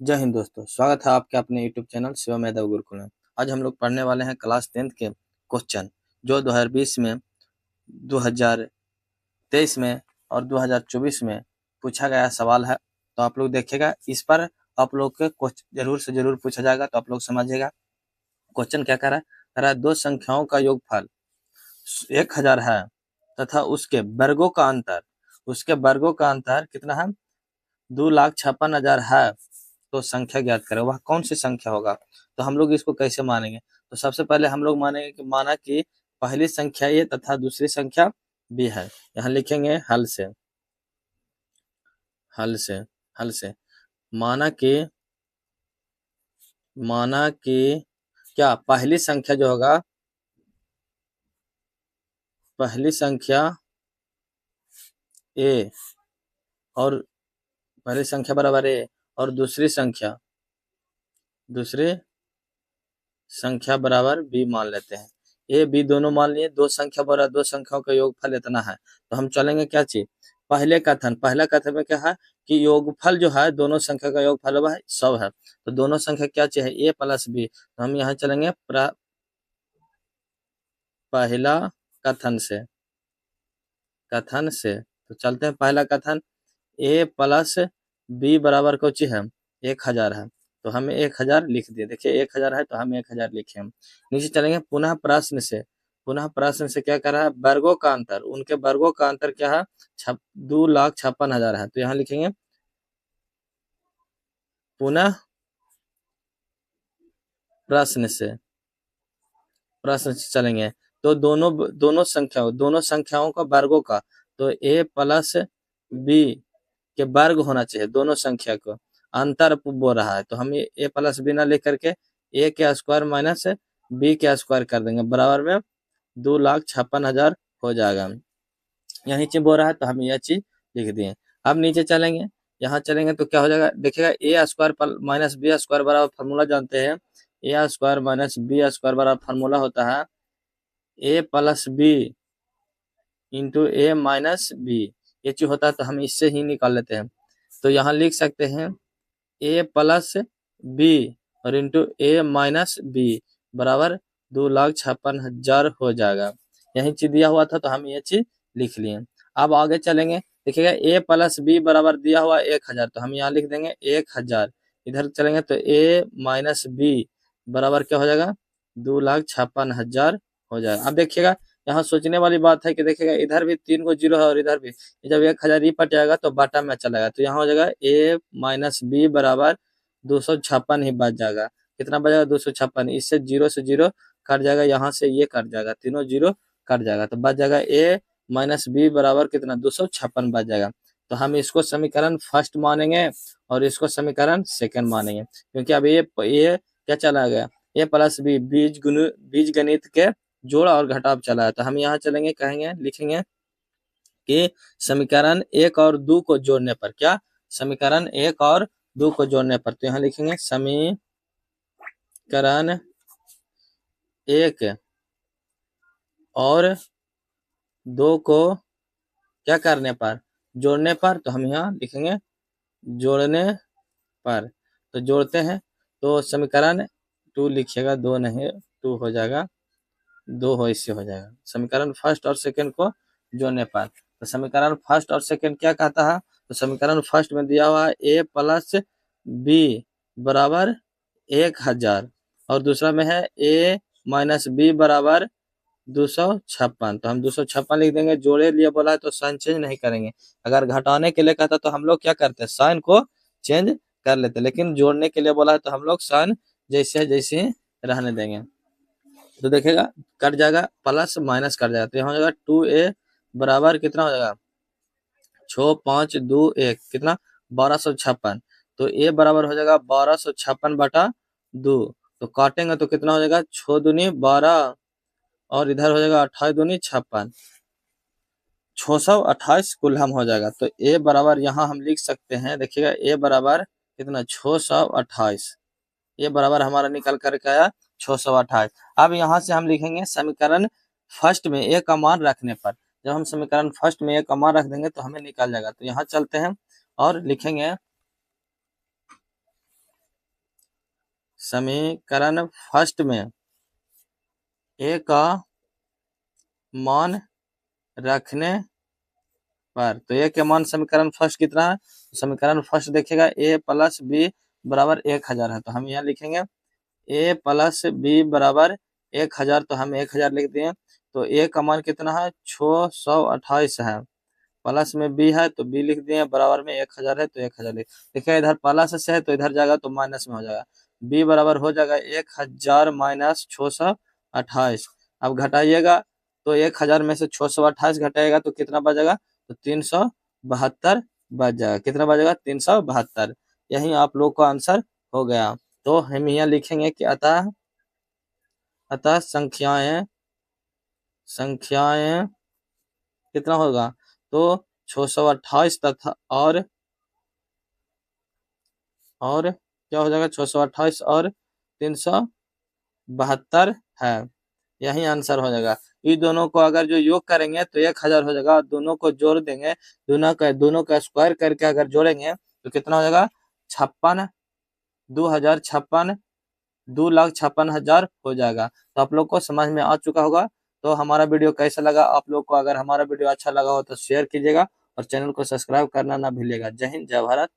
जय हिंद दोस्तों, स्वागत है आपके अपने यूट्यूब चैनल शिवम यादव गुरुकुल में। आज हम लोग पढ़ने वाले हैं क्लास 10th के क्वेश्चन जो 2020 में, 2023 में और 2024 में पूछा गया सवाल है। तो आप लोग देखिएगा, इस पर आप लोग के क्वेश्चन जरूर से जरूर पूछा जाएगा, तो आप लोग समझिएगा। क्वेश्चन क्या कह रहा है? कह रहा है दो संख्याओं का योगफल 1000 है तथा उसके वर्गों का अंतर कितना है? 2,56,000 है। तो संख्या ज्ञात करें, वह कौन सी संख्या होगा? तो हम लोग इसको कैसे मानेंगे? तो सबसे पहले हम लोग मानेंगे कि माना कि पहली संख्या ए तथा दूसरी संख्या बी है। यहाँ लिखेंगे हल से माना कि क्या पहली संख्या जो होगा, पहली संख्या ए और पहली संख्या बराबर ए और दूसरी संख्या बराबर बी मान लेते हैं। ए बी दोनों मान लिए, दो संख्याओं का योगफल इतना है। तो हम चलेंगे क्या चीज, पहला कथन में क्या है कि योगफल जो है दोनों संख्या का योगफल वह 100 है। तो दोनों संख्या क्या चाहिए? ए प्लस बी। तो हम यहाँ चलेंगे पहला कथन से। तो चलते हैं पहला कथन, ए प्लस बी बराबर कुछ है 1000 है। तो हमें 1000 लिख दिए। देखिए 1000 है तो हम 1000 लिखे। हम नीचे चलेंगे पुनः प्रश्न से क्या कर रहा है? वर्गों का अंतर, उनके वर्गों का अंतर क्या है? 2,56,000 है। तो यहाँ लिखेंगे पुनः प्रश्न से चलेंगे। तो दोनों संख्याओं का वर्गों का, तो ए प्लस बी के वर्ग होना चाहिए। दोनों संख्या को अंतर बोल रहा है, तो हम ए प्लस बी ना लिख करके ए के स्क्वायर माइनस बी के स्क्वायर कर देंगे, बराबर में 2,56,000 हो जाएगा। यहाँ नीचे बोल रहा है तो हम यह चीज लिख दिए। अब नीचे चलेंगे, यहाँ चलेंगे तो क्या हो जाएगा? देखिएगा ए स्क्वायर माइनस बी स्क्वायर बराबर फार्मूला जानते हैं। ए स्क्वायर माइनस बी स्क्वायर बराबर फार्मूला होता है ए प्लस बी इंटू ए माइनस बी। ये चीज होता है तो हम इससे ही निकाल लेते हैं। तो यहाँ लिख सकते हैं ए प्लस बी और इंटू ए माइनस बी बराबर 2,56,000 हो जाएगा। यही चीज दिया हुआ था तो हम ये चीज लिख लिए। अब आगे चलेंगे, देखिएगा ए प्लस बी बराबर दिया हुआ 1000, तो हम यहाँ लिख देंगे 1000। इधर चलेंगे तो ए माइनस बी बराबर क्या हो जाएगा? 2,56,000 हो जाएगा। अब देखिएगा, यहाँ सोचने वाली बात है कि देखिएगा इधर भी 3 को 0 है और इधर भी। जब 1000 ही पट जाएगा तो बाटा में चलेगा, तो यहाँ हो जाएगा ए माइनस बी बराबर 256 ही बच जाएगा। कितना बचेगा? 256। इससे 0 से 0 कट जाएगा, यहाँ से ये कट जाएगा, तीनों 0 कट जाएगा, तो बच जाएगा ए माइनस बी बराबर कितना? 256 बच जाएगा। तो हम इसको समीकरण फर्स्ट मानेंगे और इसको समीकरण सेकंड मानेंगे, क्योंकि अब ये क्या चला गया? ए प्लस बी बीज गणित के जोड़ और घटाव चला है। तो हम यहाँ चलेंगे, कहेंगे लिखेंगे कि समीकरण 1 और 2 को जोड़ने पर, क्या समीकरण 1 और 2 को जोड़ने पर, तो यहाँ लिखेंगे समीकरण 1 और 2 को क्या करने पर? जोड़ने पर। तो हम यहाँ लिखेंगे जोड़ने पर। तो जोड़ते हैं, तो समीकरण 2 लिखिएगा, 2 नहीं 2 हो जाएगा, 2 हो इससे हो जाएगा। समीकरण फर्स्ट और सेकंड को जोड़ने पर, तो समीकरण फर्स्ट और सेकंड क्या कहता है? तो समीकरण फर्स्ट में दिया हुआ है ए प्लस बी बराबर 1000 और दूसरा में है ए माइनस बी बराबर 256। तो हम 256 लिख देंगे। जोड़े लिए बोला है तो साइन चेंज नहीं करेंगे। अगर घटाने के लिए कहता तो हम लोग क्या करते हैं? साइन को चेंज कर लेते, लेकिन जोड़ने के लिए बोला है तो हम लोग साइन जैसे रहने देंगे। तो देखेगा कट जाएगा, प्लस माइनस कट जाएगा, तो यहाँ हो जाएगा 2a बराबर कितना हो जाएगा? 6 5 2 1 कितना? 1256। तो a बराबर हो जाएगा 1256 बटा 2। तो काटेंगे तो कितना हो जाएगा? 6 दूनी 12 और इधर हो जाएगा 28 दूनी 56, 628 कुलहम हो जाएगा। तो a बराबर यहाँ हम लिख सकते हैं, देखिएगा a बराबर कितना? 628। ये बराबर हमारा निकल करके आया 628। अब यहाँ से हम लिखेंगे समीकरण फर्स्ट में ए का मान रखने पर। जब हम समीकरण फर्स्ट में ए का मान रख देंगे तो हमें निकल जाएगा। तो यहाँ चलते हैं और लिखेंगे समीकरण फर्स्ट में ए का मान रखने पर, तो ए के मान समीकरण फर्स्ट कितना है, समीकरण फर्स्ट देखिएगा ए प्लस बी बराबर 1000 है, तो हम यहाँ लिखेंगे ए प्लस बी बराबर 1000, तो हम 1000 लिख दिए। तो ए का मान कितना है 628 है, प्लस में बी है तो बी लिख दिए, बराबर में 1000 है तो 1000 लिख। देखिए इधर प्लस से है तो इधर जाएगा तो माइनस में हो जाएगा, बी बराबर हो जाएगा 1000 माइनस 628। अब घटाइएगा तो 1000 में से 628 घटाएगा तो कितना बचेगा, तो 372 बच जाएगा। कितना बचेगा 372। यही आप लोग का आंसर हो गया। तो हम यहाँ लिखेंगे कि अतः संख्याएं कितना होगा, तो 628 तथा और क्या हो जाएगा 628 और 372 है, यही आंसर हो जाएगा। ये दोनों को अगर जो योग करेंगे तो 1000 हो जाएगा, दोनों को जोड़ देंगे, दोनों का स्क्वायर करके अगर जोड़ेंगे तो कितना हो जाएगा 2,56,000 हो जाएगा। तो आप लोग को समझ में आ चुका होगा। तो हमारा वीडियो कैसा लगा आप लोग को, अगर हमारा वीडियो अच्छा लगा हो तो शेयर कीजिएगा और चैनल को सब्सक्राइब करना ना भूलिएगा। जय हिंद, जय भारत।